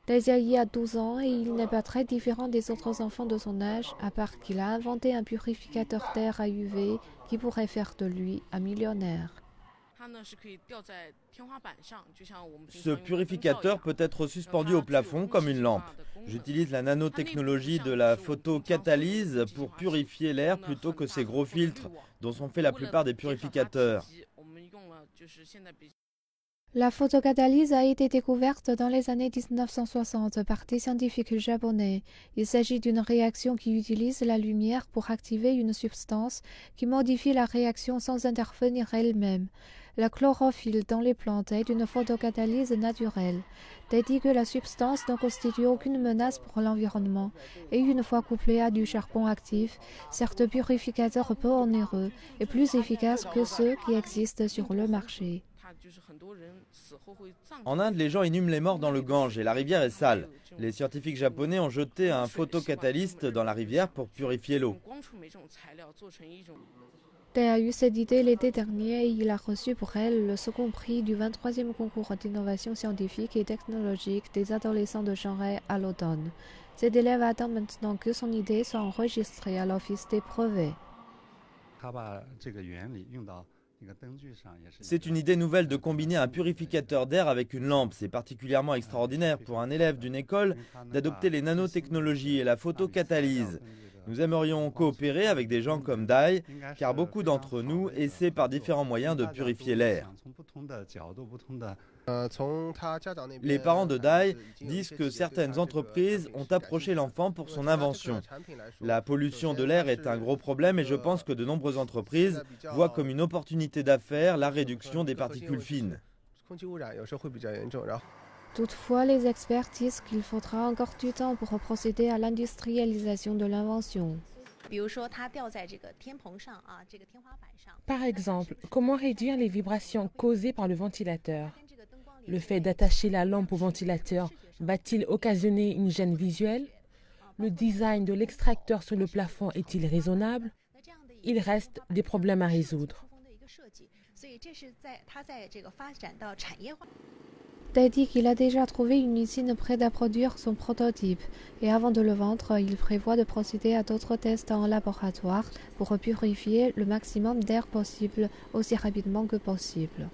Désiré a 12 ans et il n'est pas très différent des autres enfants de son âge, à part qu'il a inventé un purificateur d'air à UV qui pourrait faire de lui un millionnaire. Ce purificateur peut être suspendu au plafond comme une lampe. J'utilise la nanotechnologie de la photocatalyse pour purifier l'air plutôt que ces gros filtres dont sont faits la plupart des purificateurs. La photocatalyse a été découverte dans les années 1960 par des scientifiques japonais. Il s'agit d'une réaction qui utilise la lumière pour activer une substance qui modifie la réaction sans intervenir elle-même. La chlorophylle dans les plantes est une photocatalyse naturelle. Dit que la substance ne constitue aucune menace pour l'environnement et une fois couplée à du charbon actif, certes purificateur peu onéreux et plus efficace que ceux qui existent sur le marché. En Inde, les gens inhument les morts dans le Gange et la rivière est sale. Les scientifiques japonais ont jeté un photocatalyste dans la rivière pour purifier l'eau. Dai a eu cette idée l'été dernier et il a reçu pour elle le second prix du 23e concours d'innovation scientifique et technologique des adolescents de Shanghai à l'automne. Cet élève attend maintenant que son idée soit enregistrée à l'office des brevets. C'est une idée nouvelle de combiner un purificateur d'air avec une lampe. C'est particulièrement extraordinaire pour un élève d'une école d'adopter les nanotechnologies et la photocatalyse. Nous aimerions coopérer avec des gens comme Dai, car beaucoup d'entre nous essaient par différents moyens de purifier l'air. Les parents de Dai disent que certaines entreprises ont approché l'enfant pour son invention. La pollution de l'air est un gros problème et je pense que de nombreuses entreprises voient comme une opportunité d'affaires la réduction des particules fines. Toutefois, les experts disent qu'il faudra encore du temps pour procéder à l'industrialisation de l'invention. Par exemple, comment réduire les vibrations causées par le ventilateur? Le fait d'attacher la lampe au ventilateur va-t-il occasionner une gêne visuelle? Le design de l'extracteur sur le plafond est-il raisonnable? Il reste des problèmes à résoudre. Dai dit qu'il a déjà trouvé une usine prête à produire son prototype et avant de le vendre, il prévoit de procéder à d'autres tests en laboratoire pour purifier le maximum d'air possible aussi rapidement que possible.